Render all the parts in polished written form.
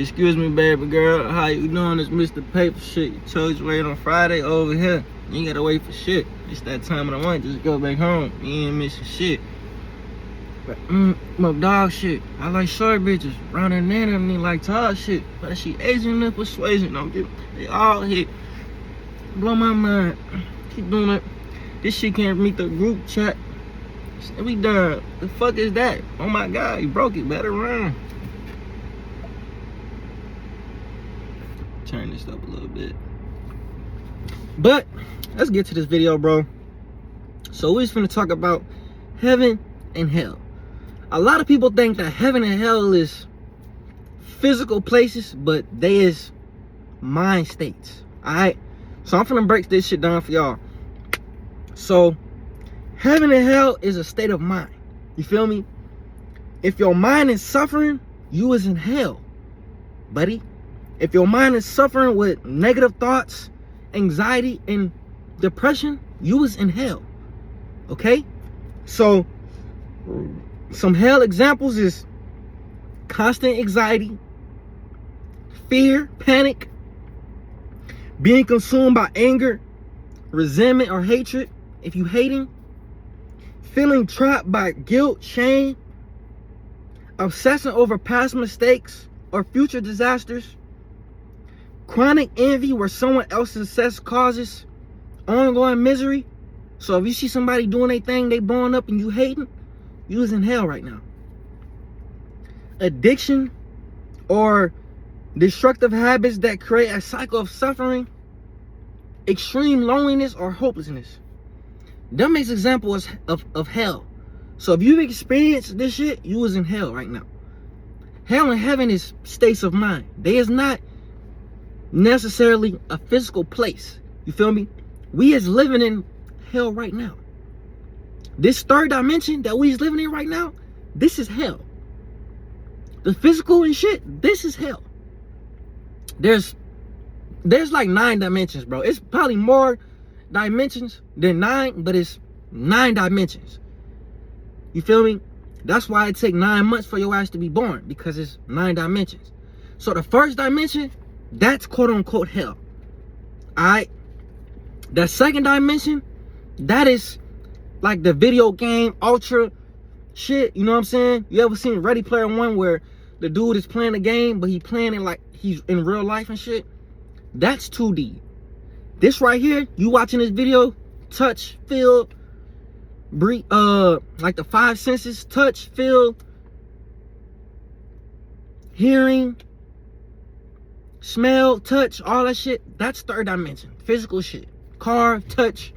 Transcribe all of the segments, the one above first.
Excuse me, baby girl. How you doing? It's Mr. Paper Shit. You chose to wait on Friday over here. You ain't gotta wait for shit. It's that time of the month. Just go back home. You ain't missing shit. But, my dog shit. I like short bitches. Round and then and me like tall shit. But she Asian and persuasion. Don't get. They all hit. Blow my mind. Keep doing it. This shit can't meet the group chat. We done. The fuck is that? Oh my god, you broke it. Better run. Turn this up a little bit. But let's get to this video, bro. So we're just gonna talk about heaven and hell. A lot of people think that heaven and hell is physical places, but they is mind states. Alright? So I'm gonna break this shit down for y'all. So heaven and hell is a state of mind. You feel me? If your mind is suffering, you is in hell, buddy. If your mind is suffering with negative thoughts, anxiety, and depression, you is in hell. Okay? So, some hell examples is constant anxiety, fear, panic, being consumed by anger, resentment, or hatred, if you hating, feeling trapped by guilt, shame, obsessing over past mistakes or future disasters, chronic envy where someone else's success causes ongoing misery. So if you see somebody doing their thing, they blowing up and you hating, you is in hell right now. Addiction or destructive habits that create a cycle of suffering, extreme loneliness or hopelessness. Them makes examples of hell. So if you've experienced this shit, you is in hell right now. Hell and heaven is states of mind. They is not necessarily a physical place. You feel me? We is living in hell right now. This third dimension that we is living in right now, this is hell. The physical and shit, this is hell. There's like 9 dimensions, bro. It's probably more dimensions than 9, but it's 9 dimensions. You feel me? That's why it take 9 months for your ass to be born, because it's 9 dimensions. So the first dimension, that's quote unquote hell. Alright? The second dimension, that is like the video game ultra shit. You know what I'm saying? You ever seen Ready Player One where the dude is playing the game, but he playing it like he's in real life and shit? That's 2D. This right here, you watching this video, touch, feel, breathe, like the 5 senses, touch, feel, hearing, smell, touch, all that shit, that's third dimension. Physical shit. Car, touch,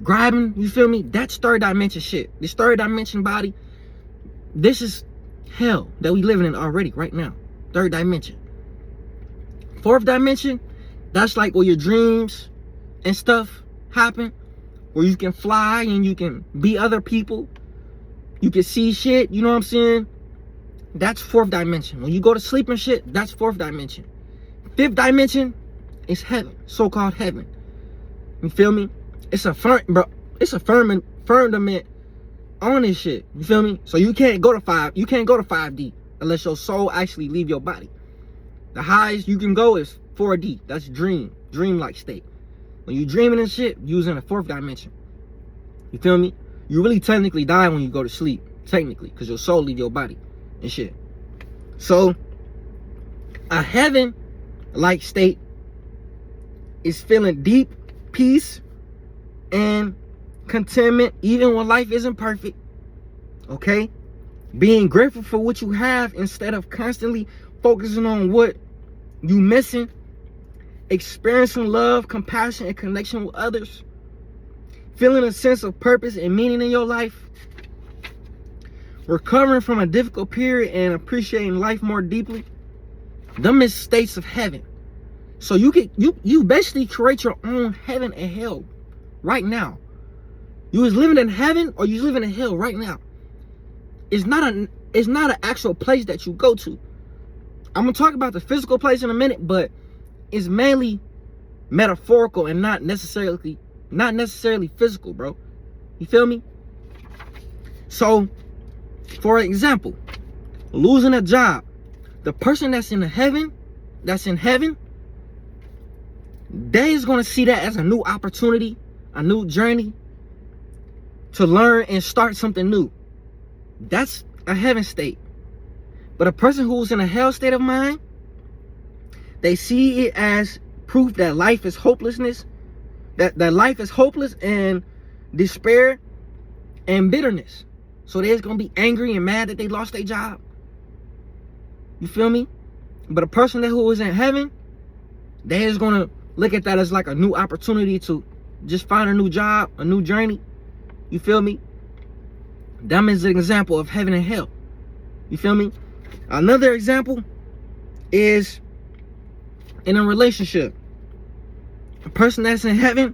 grabbing, you feel me? That's third dimension shit. This third dimension body, this is hell that we living in already right now. Third dimension. Fourth dimension, that's like where your dreams and stuff happen, where you can fly and you can be other people. You can see shit, you know what I'm saying? That's fourth dimension. When you go to sleep and shit, that's fourth dimension. Fifth dimension is heaven, so-called heaven. You feel me? It's a firmament on this shit. You feel me? So you can't go to 5D unless your soul actually leave your body. The highest you can go is 4D. That's dream-like state. When you dreaming and shit, you in a fourth dimension. You feel me? You really technically die when you go to sleep, technically, because your soul leave your body and shit. So a heaven-like state is feeling deep peace and contentment even when life isn't perfect. Okay? Being grateful for what you have instead of constantly focusing on what you missing. Experiencing love, compassion, and connection with others. Feeling a sense of purpose and meaning in your life. Recovering from a difficult period and appreciating life more deeply. Them is states of heaven. So you basically create your own heaven and hell right now. You is living in heaven or you living in hell right now. It's not an actual place that you go to. I'm gonna talk about the physical place in a minute, but it's mainly metaphorical and not necessarily physical, bro. You feel me? So, for example, losing a job, The person that's in heaven, they is going to see that as a new opportunity, a new journey to learn and start something new. That's a heaven state. But a person who's in a hell state of mind, they see it as proof that life is hopelessness, that life is hopeless, and despair and bitterness. So they're going to be angry and mad that they lost their job. You feel me? But a person who is in heaven, they is going to look at that as like a new opportunity to just find a new job, a new journey. You feel me? That is an example of heaven and hell. You feel me? Another example is in a relationship. A person that's in heaven,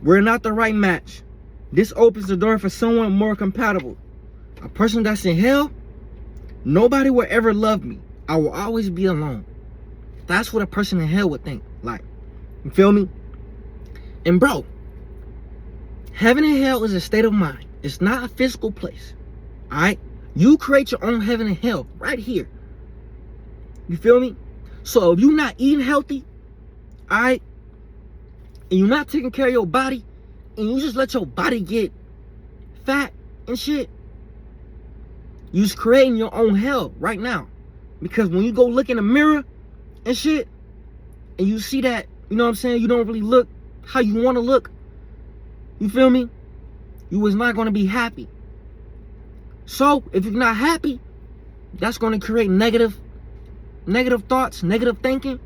we're not the right match. This opens the door for someone more compatible. A person that's in hell, nobody will ever love me. I will always be alone. That's what a person in hell would think. Like, you feel me? And bro, heaven and hell is a state of mind. It's not a physical place. Alright? You create your own heaven and hell right here. You feel me? So if you're not eating healthy, alright, and you're not taking care of your body, and you just let your body get fat and shit, you're just creating your own hell right now. Because when you go look in the mirror and shit, and you see that, you know what I'm saying, you don't really look how you want to look, you feel me? You was not going to be happy. So if you're not happy, that's going to create negative thoughts, negative thinking.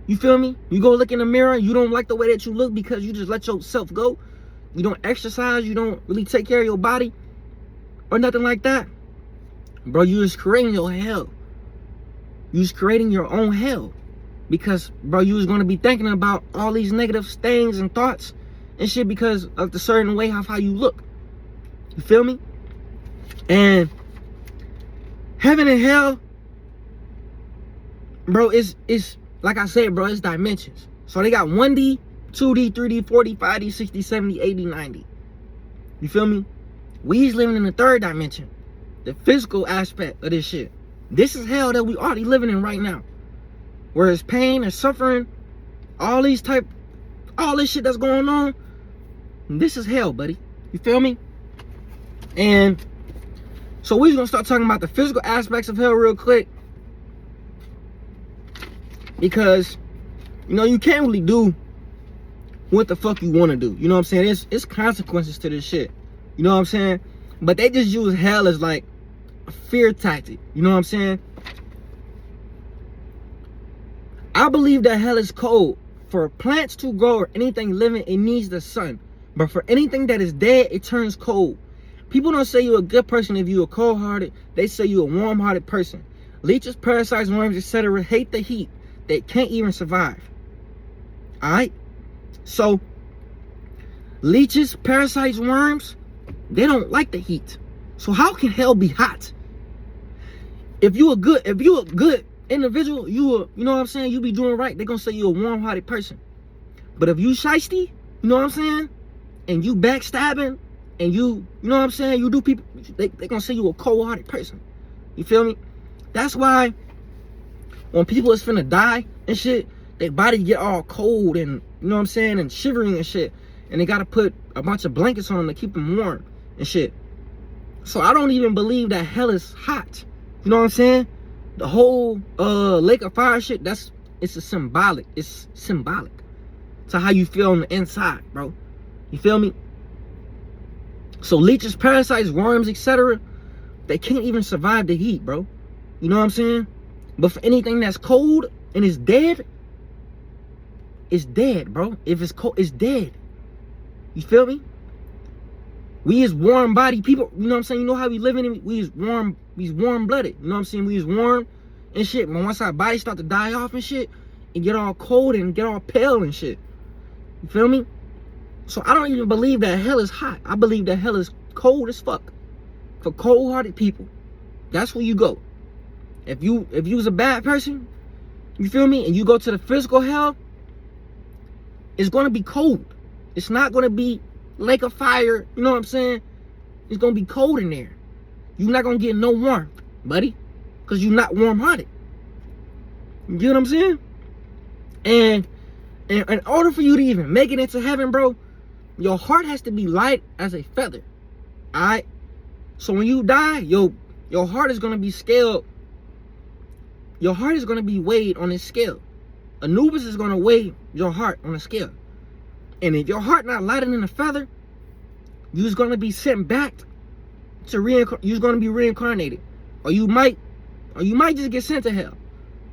You feel me? You go look in the mirror, you don't like the way that you look because you just let yourself go. You don't exercise, you don't really take care of your body or nothing like that. Bro, you're just creating your hell. You're just creating your own hell. Because, bro, you was going to be thinking about all these negative things and thoughts and shit because of the certain way of how you look. You feel me? And heaven and hell, bro, is like I said, bro, it's dimensions. So they got 1D, 2D, 3D, 4D, 5D, 60, 70, 80, 90. You feel me? We's living in the third dimension. The physical aspect of this shit. This is hell that we already living in right now. Where it's pain and suffering, all this shit that's going on. This is hell, buddy. You feel me? And so we're gonna start talking about the physical aspects of hell real quick. Because, you know, you can't really do what the fuck you want to do. You know what I'm saying? It's consequences to this shit. You know what I'm saying? But they just use hell as like a fear tactic. You know what I'm saying? I believe that hell is cold. For plants to grow or anything living, it needs the sun. But for anything that is dead, it turns cold. People don't say you're a good person if you're cold-hearted. They say you're a warm-hearted person. Leeches, parasites, worms, etc. hate the heat. They can't even survive. Alright? So, leeches, parasites, worms, they don't like the heat. So how can hell be hot? If you're a good individual, you know what I'm saying, you be doing right, they're gonna say you're a warm-hearted person. But if you shiesty, you know what I'm saying, and you backstabbing, and you know what I'm saying, you do people, they gonna say you a cold-hearted person. You feel me? That's why when people is finna die and shit, their body get all cold and, you know what I'm saying, and shivering and shit, and they gotta put a bunch of blankets on them to keep them warm and shit. So I don't even believe that hell is hot. You know what I'm saying? The whole lake of fire shit, it's symbolic to how you feel on the inside, bro. You feel me? So leeches, parasites, worms, etc., they can't even survive the heat, bro. You know what I'm saying? But for anything that's cold and is dead, it's dead, bro. If it's cold, it's dead. You feel me? We is warm-bodied people, you know what I'm saying? You know how we living in, we is warm-blooded. You know what I'm saying? We is warm and shit. But once our bodies start to die off and shit, and get all cold and get all pale and shit. You feel me? So I don't even believe that hell is hot. I believe that hell is cold as fuck. For cold-hearted people. That's where you go. If you was a bad person, you feel me, and you go to the physical hell, it's gonna be cold. It's not gonna be lake of fire, you know what I'm saying? It's gonna be cold in there. You're not gonna get no warmth, buddy, because you're not warm-hearted. You get what I'm saying? And in order for you to even make it into heaven, bro, your heart has to be light as a feather. Alright? So when you die, your heart is gonna be scaled. Your heart is gonna be weighed on a scale. Anubis is gonna weigh your heart on a scale. And if your heart not lighter than a feather, you're gonna be sent back to you're gonna be reincarnated. Or you might just get sent to hell.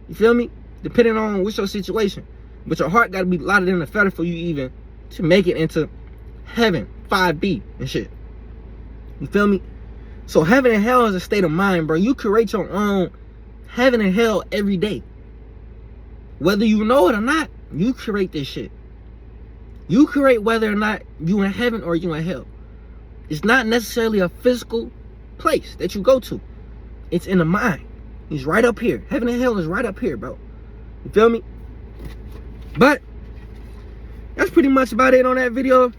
You feel me? Depending on what's your situation. But your heart gotta be lighter than a feather for you even to make it into heaven, 5B and shit. You feel me? So heaven and hell is a state of mind, bro. You create your own heaven and hell every day. Whether you know it or not, you create this shit. You create whether or not you in heaven or you in hell. It's not necessarily a physical place that you go to. It's in the mind. It's right up here. Heaven and hell is right up here, bro. You feel me? But that's pretty much about it on that video.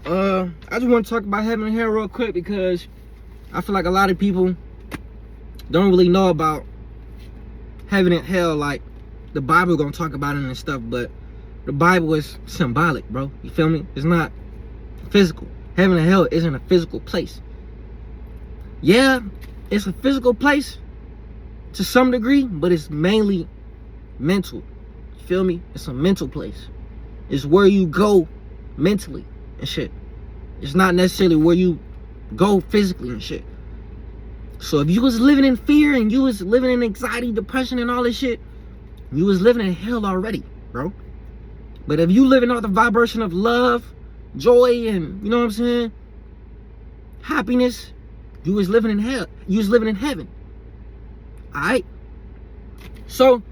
I just want to talk about heaven and hell real quick because I feel like a lot of people don't really know about heaven and hell like the Bible gonna talk about it and stuff, but the Bible is symbolic, bro. You feel me? It's not physical. Heaven and hell isn't a physical place. Yeah, it's a physical place to some degree, but it's mainly mental. You feel me? It's a mental place. It's where you go mentally and shit. It's not necessarily where you go physically and shit. So if you was living in fear and you was living in anxiety, depression and all this shit, you was living in hell already, bro. But if you living off the vibration of love, joy, and you know what I'm saying, happiness, you was living in hell. You was living in heaven. Alright? So